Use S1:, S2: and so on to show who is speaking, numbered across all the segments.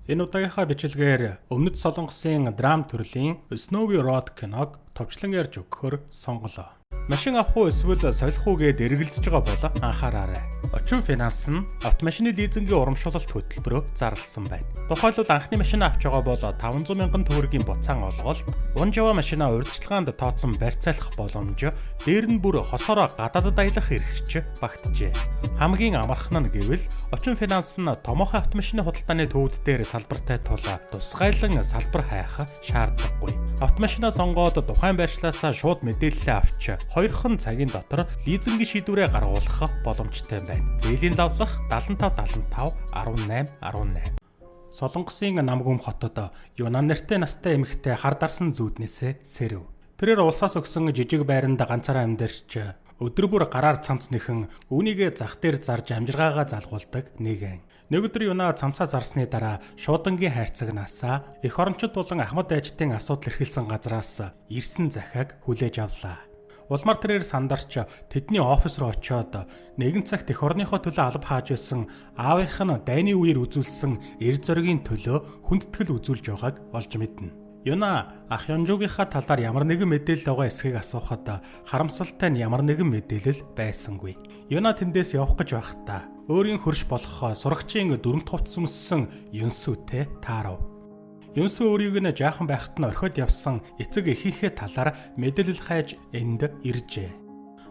S1: Энэ удаагийнхаа бичлэгээр Өмнөд Солонгосын драм төрлийн Snowy Road киног товчлон ярьж өгөхөөр сонголоо. Машин авах уу эсвэл солих уу гэд эргэлзэж байгаа бол анхаараарай. Очин финанс нь автомашины лизингийн урамшуулалт хөтөлбөрөөр зарласан байна. Тухайлбал анхны машин авч байгаа бол 500 мянган төгрөгийн буцаан олголт, унжава машинаа урьдчилгаанд тооцсон барьцаалах боломж, дээр нь бүр хосороо гадаадад аялах эрхч багтжээ. Хамгийн амархан нь гэвэл очин финанс нь томоохон автомашины худалдааны төвд дээр салбартай тул тусгайлан салбар хайх шаардлагагүй. Автомашинаа сонгоод тухайн байршлаасаа шууд мэдээлэл авч 2хан цагийн дотор лизингийн шийдвэрээ гаргуулах боломжтой байна. Зээлийн давлах 75 18 18. Солонгосын Намгүм хотод Юнан нэртэй настай эмэгтэй хар дарсан зүүднээсээ сэрэв. Тэрээр улсаас өгсөн жижиг байранд ганцаараа амьдарч өдөр бүр гараар цамц нэхэн үүнийгээ зах дээр зарж амжиргаагаа залгуулдаг нэгэн. Нэг өдөр Юна цамцаа зарсны дараа шуудангийн хайрцагнаасаа эх орончид болон Ахмад дайчдын асуудал эрхэлсэн газраас ирсэн захиаг хүлээж авлаа. Улмаар тэрээр сандарч тэдний офис руу очиод нэгэн цагт эх орныхоо төлөө алба хааж байсан аавынх нь дайны үеэр үзүүлсэн эр зоригийн төлөө хүндэтгэл үзүүлж байгааг олж мэднэ. Юна ах Ёнжуугийнхаа талаар ямар нэгэн мэдээлэл байгаа эсэхийг асуухад харамсалтай нь ямар нэгэн мэдээлэл байсангүй. Юна тэндээс явах гэж байхдаа өөрийн хөрш болох сурагчийн дөрмт хувцс өмссөн Юнсүүтэй таарав. Юнсүү өөрийг нь жаахан байхад нь орхиод явсан эцэг эхийнхээ талаар мэдээлэл хайж энд иржээ.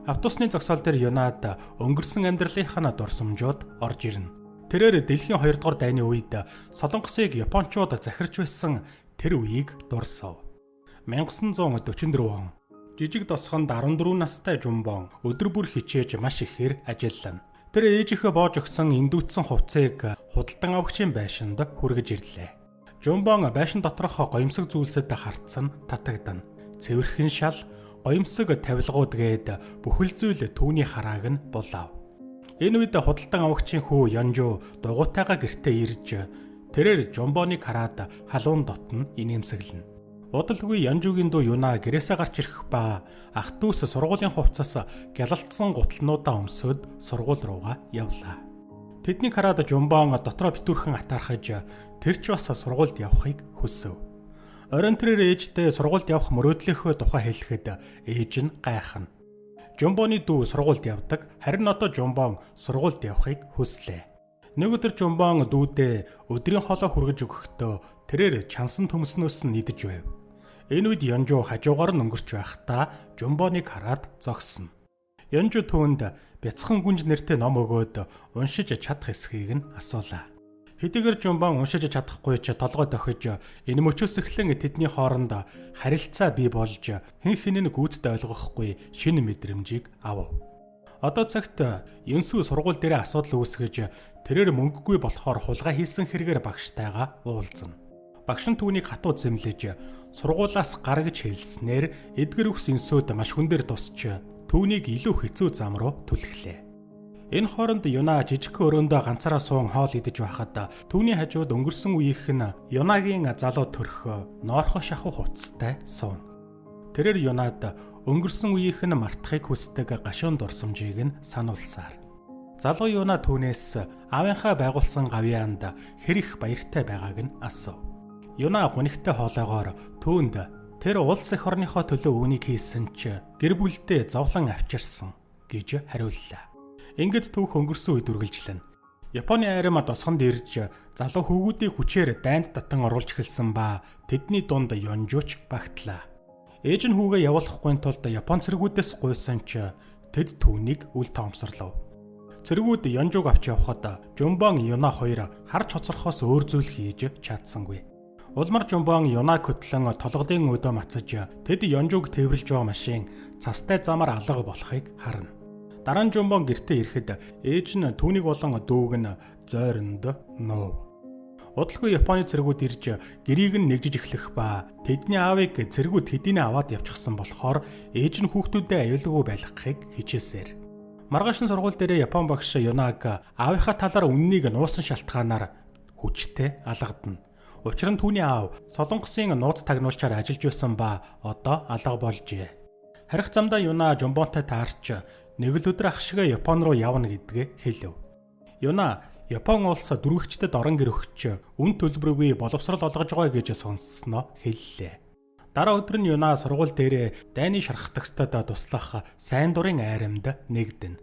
S1: Автобусны зогсоол дээр Юнад өнгөрсөн амьдралынхаа дурсамжууд орж ирнэ. Тэрээр дэлхийн 2 дугаар дайны үед Солонгосыг Япончууд захирч байсан тэр үеийг дурсав. 1944 он жижиг тосгонд 14 настай Жумбон өдөр бүр хичээж маш ихээр ажиллана. Тэр ээжийнхээ боож өгсөн эндүүцсэн хувцсыг худалдан авахчийн байшинд хүргэж ирлээ. Жумбон байшин доторх гоёмсог зүйлсэд харцсан татагдана. Цэвэрхэн шал, гоёмсог тавилгууд гээд бүхэл зүйл түүний харааг нь булаав. Энэ үед худалдан авахчийн хүү Ёнжуу дугуйтайгаа гэртээ ирж тэрээр Жумбоныг хараад халуун дотн инээмсэглэнэ. Удалгүй Ёнжуугийн дүү Юна гэрээсээ гарч ирэх ба ах дүүс сургуулийн хувцас гялалтсан гутлнуудаа өмсөд сургууль руугаа явлаа. Тэднийг хараад Жумбон дотроо битүүрхэн атаархаж тэр ч бас сургуульд явахыг хүсэв. Оройн тэрээр ээжтэй сургуульд явах мөрөөдлийнхөө тухай хэлэхэд ээж нь гайхна. Жумбоны дүү сургуульд явдаг, харин одоо Жумбон сургуульд явахыг хүслээ. Нэг өдөр Жумбон дүүдээ өдрийн хоолой хүргэж өгөхдөө тэрээр чансан төмснөөс нь идэж байв. Энэ үед Ёнжуу хажуугаар нь өнгөрч байхдаа Жумбоныг хараад зогсоно. Ёнжуу түүнд бяцхан гүнж нэртэй ном өгөөд уншиж чадах эсхийг нь асуулаа. Хэдийгээр Жумбон уншиж чадахгүй ч толгой дохиж энэ мөчөөс эхлэн тэдний хооронд харилцаа бий болж хэн хэнийг гүйцэд ойлгохгүй шинэ мэдрэмжийг авав. Одоо цагт Юнсүү сургууль дээр асуудал үүсгэж тэрээр мөнгөгүй болохоор хулгай хийсэн хэрэгээр багштайгаа уулзна. Багш нь түүнийг хатуу зэмлэж сургуулаас гаргаж хэлснээр эдгэр үхс Юнсүүд маш хүн дээр тусч түүнийг илүү хэцүү зам руу түлхлээ. Энэ хооронд Юна жижиг өрөөндөө ганцаараа суун хоол идэж байхад түүний хажууд өнгөрсөн үеийнх нь Юнагийн залуу төрх ноорхо шахуу хувцастай сууна. Тэрээр Юнад өнгөрсөн үеийнх нь мартахыг хүсдэг гашуун дурсамжийг нь сануулсаар. Залуу Юна түүнээс аавынхаа байгуулсан гавьяанд хэр их баяртай байгааг нь асуув. Юна гунигтай хоолойгоор түүнд тэр улс эх орныхоо төлөө үүнийг хийсэн ч гэр бүлдээ зовлон авчирсан гэж хариуллаа. Ингээд түүх өнгөрсөн үед үргэлжлэнэ. Японы айрам тосгонд ирж залуу хөвгүүдийг хүчээр дайнд татан оруулж эхэлсэн ба тэдний дунд Ёнжууч багтлаа. Ээж нь хүүгээ явуулахгүй тулд Япон цэргүүдээс гуйсан ч тэд түүнийг үл тоомсорлов. Цэргүүд Ёнжууг авч явхад Жумбон Юна хоёр харж хоцорхоос өөр зүйл хийж чадсангүй. Улмар Жумбон Юна хөтлөн толгодын өдөө мацаж тэд Ёнжууг тээвэрлж байгаа машин цастай замаар алга болохыг харна. Дараа нь Жумбон гэртээ ирэхэд ээж нь түүнийг болон дүүг нь зойронд нуув. Удалгүй Японы цэргүүд ирж гэрийг нь нэгжиж эхлэх ба тэдний аавыг цэргүүд хэдийнэ аваад явчихсан болохоор ээж нь хүүхдүүдэд аюулгүй байлгахыг хичээсээр. Маргаашны сургууль дээр Япон багш Юнаг аавынхаа талаар үннийг нуусан шалтгаанаар хүчтэй алгадна. Учир нь түүний аав Солонгосын нууц тагнуулчаар ажиллаж байсан ба одоо алга болжээ. Харих замдаа Юна Жумбонтой таарч нэг л өдөр ах шиг Япон руу явна гэдгээ хэлв. Юна Япон улс дөрвөгчдөд орон гэр өгч үн төлбөргүй боловсрол олгож байгаа гэж сонссноо хэллээ. Дараа өдөр нь Юна сургууль дээрээ дайны шархтагстад туслах сайн дурын айрамд нэгдэнэ.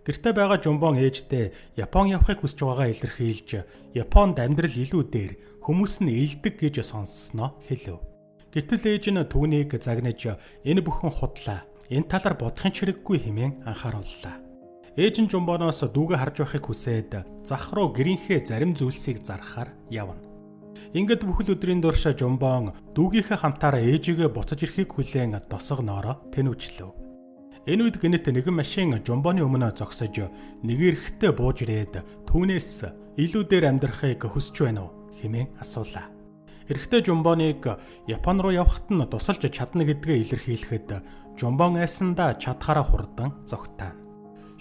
S1: Гэртээ байгаа Жумбон ээждээ Япон явахыг хүсэж байгаагаа илэрхийлж Японд амьдрал илүү дээр хүмүүс нь ийдэг гэж сонссноо хэлв. Гэтэл ээж нь түүнийг загнаж энэ бүхэн худлаа. Энэ талаар бодохын чирэггүй хэмээн анхаарууллаа. Ээж нь Жумбоноос дүүгээ харж байхыг хүсээд зах руу гэрийнхээ зарим зүйлсийг зархаар явна. Ингээд бүхэл өдрийн турш Жумбон дүүгийнхээ хамтаараа ээжигээ буцаж ирэхийг хүлээн тосгоноороо тэнүүжлөв. Энэ үед гэнэт нэгэн машин Жумбоны өмнө зогсож нэг эрэхтэй бууж ирээд түүнээс илүү дээр амьдрахыг хүсэж байна уу хэмээн асуулаа. Эрэхтэй Жумбоныг Япон руу явахад нь тусалж чадна гэдгээ илэрхийлэхэд Жумбон айсандаа чадхаараа хурдан зогтаана.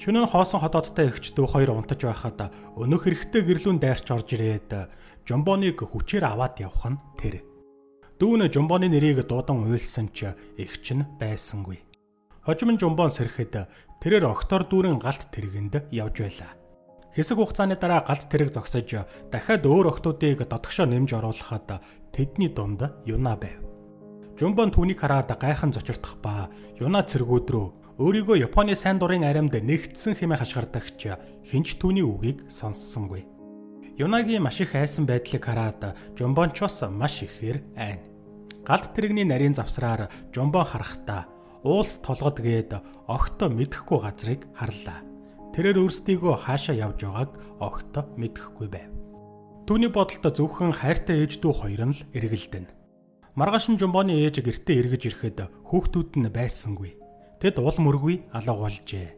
S1: Шөнө нь хоосон хотоодтой эгч дүү хоёр унтаж байхад өнөөх эрэхтэй гэрлүүн дайрч орж ирээд Жумбоныг хүчээр аваад явах нь тэр. Дүү нь Жумбоны нэрийг дуудан уйлсан ч эгч нь байсангүй. Хожим нь Жумбон сэрэхэд тэрээр огтор дүүрэн галт тэргэнд явж байлаа. Хэсэг хугацааны дараа галт тэрэг зогсож дахиад өөр охтуудыг додгошоо нэмж оруулахад тэдний дунд Юна байв. Жумбон түүнийг хараад гайхан зочирдох ба Юна цэргүүд рүү өөрийгөө Японы сайн дурын аримд нэгтсэн хэмээн хашгирдагч хинч түүний үгийг сонссонгүй. Юнагийн маш их айсан байдлыг хараад Жумбончоос маш ихээр айна. Галт тэрэгний нарийн завсраар Жумбон харахтаа уулс толгод гээд огт мэдэхгүй газрыг харлаа. Тэрээр өөрсдийгөө хаашаа явж байгааг огт мэдэхгүй байв. Түүний бодолд зөвхөн хайртай ээж дүү хоёр нь л эргэлдэнэ. Маргааш нь Жумбоны ээж гэртээ эргэж ирэхэд хүүхдүүд нь байсангүй. Тэд уул мөргүй алга болжээ.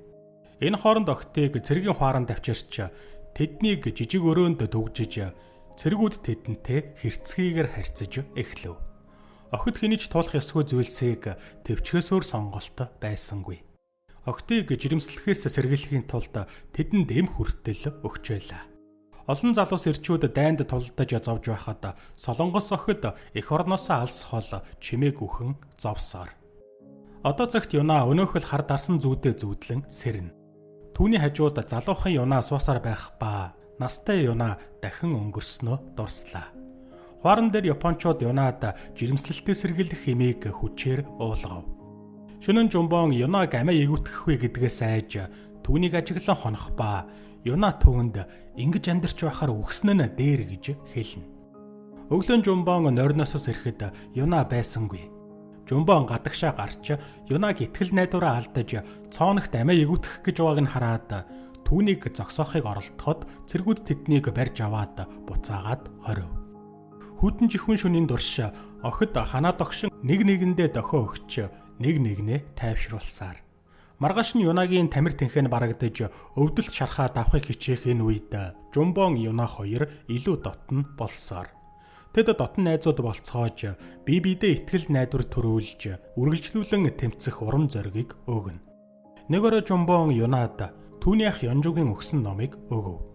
S1: Энэ хооронд охтыг цэргийн хуаранд авчирч тэднийг жижиг өрөөнд төгжиж цэргүүд тэдэнтэй хэрцгийгээр харьцаж эхлэв. Охид хинэж туулах ёсгүй зүйлсийг төвчгөөсөөр сонголт байсангүй. Охтыг жирэмслэхээс сэргийлэхийн тулд тэдэнд эм хүртэл өгчээлээ. Олон залуус ирчүүд дайнд тулдаж зовж байхад Солонгос охид эх орноосоо алс хол чимээг үхэн зовсоор. Одоо цагт Юна өнөөхөл хар дарсан зүйдээ зүүдлэн сэрнэ. Түүний хажууд залуухан Юна суусаар байх ба настай Юна дахин өнгөрснөө дурслаа. Хуаран дээр Япончууд Юнад жирэмслэлтээ сэргийлэх хэмээг хүчээр уулгав. Шөнө нь Жумбон Юнаг амиа эгүүтгэхгүй гэдгээс айж түүнийг ажиглан хонох ба Юна төвөнд ингэж амьдарч байхаар үхсэн нь дээр гэж хэлнэ. Өглөө Жумбон нойрноосоос ирэхэд Юна байсангүй. Жумбон гадагшаа гарч Юнаг итгэл найдвараа алдаж цооногт амиа эгүүтгэх гэж байгааг нь хараад түүнийг зогсоохыг оролдоход цэргүүд тэднийг барьж аваад буцаагаад хорив. Хүйтэн жихүүн шөнийн турш охид ханаа догшин нэг нэгэндээ дохио өгч нэг нэгнээ тайвшруулсаар. Маргааш нь Юнагийн тамир тэнхэн барагдаж өвдөлт шархаа давхыг хичээх энэ үед Жумбон Юна хоёр илүү дотн болсоор. Тэд дотн найзууд болцоож бие биедээ итгэл найдвар төрүүлж үргэлжлүүлэн тэмцэх урам зориг өгнө. Нэг орой Жумбон Юнад түүний ах Ёнжугийн өгсөн номыг өгөв.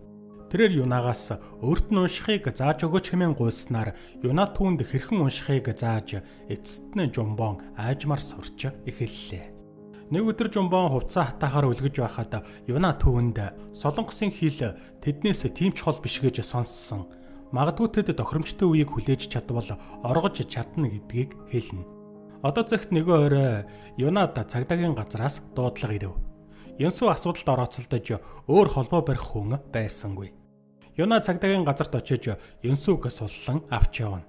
S1: Тэрээр Юнагаас өөрт нь уншихыг зааж өгөөч хэмээн гуйснаар Юна түүнд хэрхэн уншихыг зааж эцэст нь Жумбон аажмаар сурч эхэллээ. Нэг өдөр Жумбон хувцас хатаахаар үлгэж байхад Юна түүнд Солонгосын хэл тэднээс тийм чухал биш гэж сонссон. Магадгүй тэд тохиромжтой үеийг хүлээж чадвал оргож чадна гэдгийг хэлнэ. Одоо цагт нэг орой Юнад цагдаагийн газраас дуудлага ирэв. Ёнсуу асуудалд орооцолдож өөр холбоо барих хүн байсангүй. Юна цагдаагийн газарт очиж Ёнсууг суллан авч явна.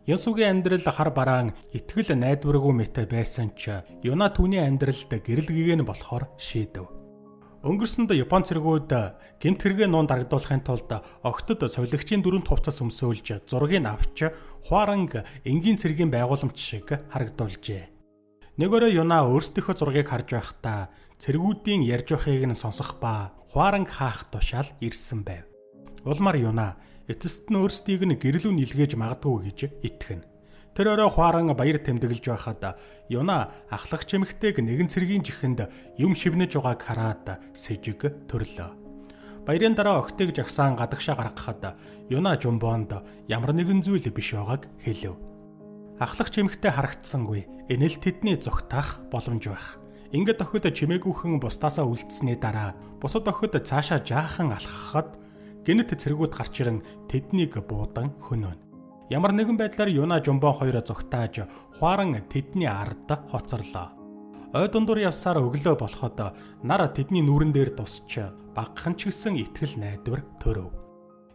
S1: Ёнсуугийн амьдрал хар бараан итгэл найдваргүй мэт байсан ч Юна түүний амьдралд гэрэл гэгээн болохоор шийдэв. Өнгөрсөнд Япон цэргүүд гэмт хэрэгээ нуун дарагдуулахын тулд огтод солигчийн дөрөнд хувцас өмсөөлж зургийг авч хуаранг энгийн цэргийн байгууламж шиг харагдуулжээ. Нэг орой Юна өөрсдийнхөө зургийг харж байхдаа цэргүүдийн ярьж байхыг нь сонсох ба хуаранг хаах тушаал ирсэн байв. Улмаар Юна эцэст нь өөрсдийг нь гэрлүүн илгээж магадгүй гэж итгэнэ. Тэр орой хуаран баяр тэмдэглэж байхад Юна ахлах чимэгтэйг нэгэн цэргийн жихэнд юм шивнэж байгааг хараад сэжиг төрлөө. Баярын дараа охтыг жагсаан гадагшаа гаргахад Юна Жумбонд ямар нэгэн зүйл биш байгааг хэлв. Ахлах чимэгтэй харагдсангүй. Энэ л тэдний зүгтаах боломж байх. Ингээд охид чимээгүйхэн бусдаасаа үлдсэний дараа бусад охид цаашаа жаахан алхахад Гэнэт цэргүүд гарч ирэн тэднийг буудан хөнөөнө. Ямар нэгэн байдлаар Юна Жумбон хоёроо зугтааж хуаран тэдний ард хоцорлоо. Ой дундуур явсаар өглөө болоход нар тэдний нүүрэн дээр тусч багхан ч гэсэн итгэл найдвар төрөв.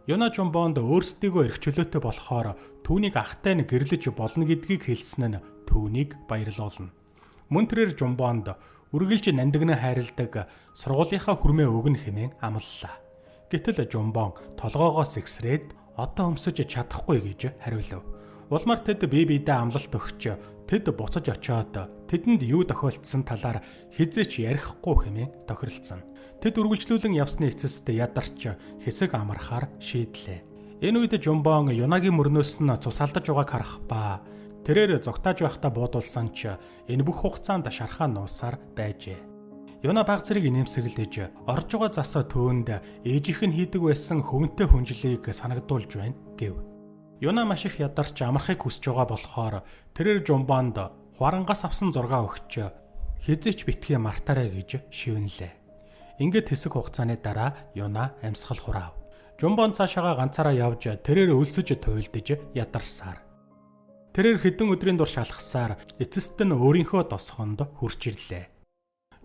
S1: Юна Жумбонд өөрсдийгөө эрх чөлөөтэй болохоор түүнийг ахтай нь гэрлэж болно гэдгийг хэлсэн нь түүнийг баярлуулна. Мөн тэрээр Жумбонд үргэлж нандинаа хайрладаг сургуулийнхаа хүрмээ өгнө хэмээн амлалаа. Гэтэл Жумбон толгоогоос эксрээд одоо өмсөж чадахгүй гэж хариулв. Улмаар тэд бие биедээ амлалт өгч тэд буцаж очиод тэдэнд юу тохиолдсон талаар хизээч ярихгүй хэмээн тохиролцсон. Тэд үргэлжлүүлэн явсны эцэст ядарч хэсэг амархаар шийдлээ. Энэ үед Жумбон Юнагийн мөрнөөс нь цус алдаж байгааг харах ба тэрээр зогтааж байхдаа буудулсан ч энэ бүх хугацаанд шархаа нуусаар байжээ. Юна баг зэрэг инээмсэглэж орж байгаа засаа төөнд ээжийнх нь хийдэг байсан хөвөнтэй хүнжлийг санагдуулж байна гэв. Юна маш их ядарч амархыг хүсэж байгаа болохоор тэрээр Жумбонд хуарангаас авсан зургаа өгч хизээч битгий мартаарай гэж шивнэлээ. Ингээд хэсэг хугацааны дараа Юна амьсгал хураав. Жумбон цаашаага ганцаараа явж тэрээр өлсөж туйлдж ядарсаар. Тэрээр хэдэн өдрийн дур шалхсаар эцэст нь өөрийнхөө досхонд хурж ирлээ.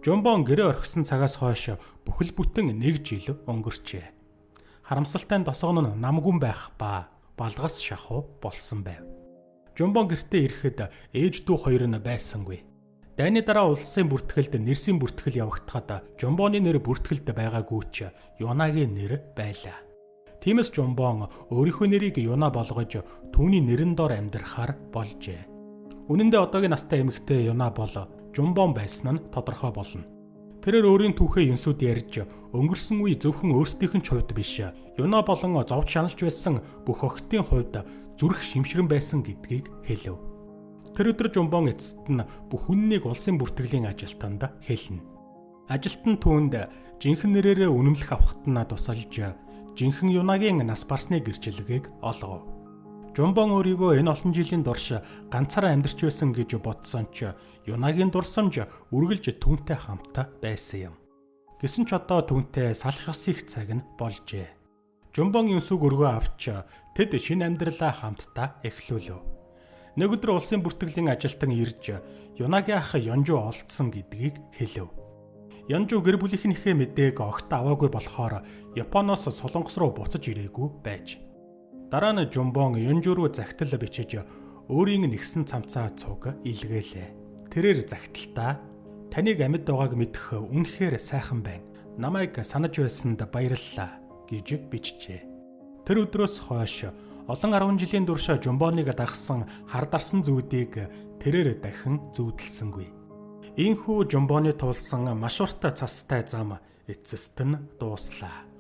S1: Жумбон гэрээ орхисон цагаас хойш бүхэл бүтэн 1 жил өнгөрчээ. Харамсалтай нь досгон нь намгүн байх ба балгас шахуу болсон байв. Жумбон гэртээ ирэхэд ээж дүү хоёр нь байсангүй. Дайны дараа улсын бүртгэлд нэрсийн бүртгэл явагдахад Жумбоны нэр бүртгэлд байгаагүй ч Юнагийн нэр байлаа. Тиймээс Жумбон өөрийнхөө нэрийг Юна болгож түүний нэрэн дор амьдрахаар болжээ. Үнэн дээр одоогийн настай эмэгтэй Юна бол Жумбон байсан нь тодорхой болно. Тэрээр өөрийн түүхээ юнсүүд ярьж өнгөрсөн үе зөвхөн өөрсдийнх нь хувьд биш, Юна болон зовж шаналж байсан бүх охидын хувьд зүрх шимшрэн байсан гэдгийг хэлв. Тэр өдөр Жумбон эцэст нь бүх үннийг улсын бүртгэлийн ажилтанд хэлнэ. Ажилтан түүнд жинхэнэ нэрээрээ үнэмлэх авахт нь тусалж жинхэнэ Юнагийн нас барсны гэрчлэгийг олгов. Жумбон өөрийгөө энэ олон жилийн турш ганцаараа амьдарч байсан гэж бодсон ч Юнагийн дурсамж үргэлж түүнтэй хамтаа байсан юм. Гэсэн ч одоо түүнтэй салах их цаг нь болжээ. Жумбон юусуг өргөө авч тэд шинэ амьдралаа хамтдаа эхлүүлв. Нэг өдөр улсын бүртгэлийн ажилтан ирж Юнагийн ах Ёнжу олдсон гэдгийг хэлв. Ёнжу гэр бүлийнхнийхээ мэдээг огт аваагүй болохоор Японоос Солонгос руу буцаж ирээгүй байж. Дараа нь Жумбон Ёнжу руу захидал бичиж өөрийн нэгсэн цамцаа цуг илгээлээ. Тэрээр захидалтаа таныг амьд байгааг мэдэх үнэхээр сайхан байна. Намайг санаж байсанд баярлалаа гэж бичжээ. Тэр өдрөөс хойш олон 10 жилийн турш Жумбоныг дагсан хар дарсан зүүдийг тэрээр дахин зүүдэлсэнгүй. Ийхүү Жумбоны тулсан маш урт цастай зам эцэст нь дууслаа.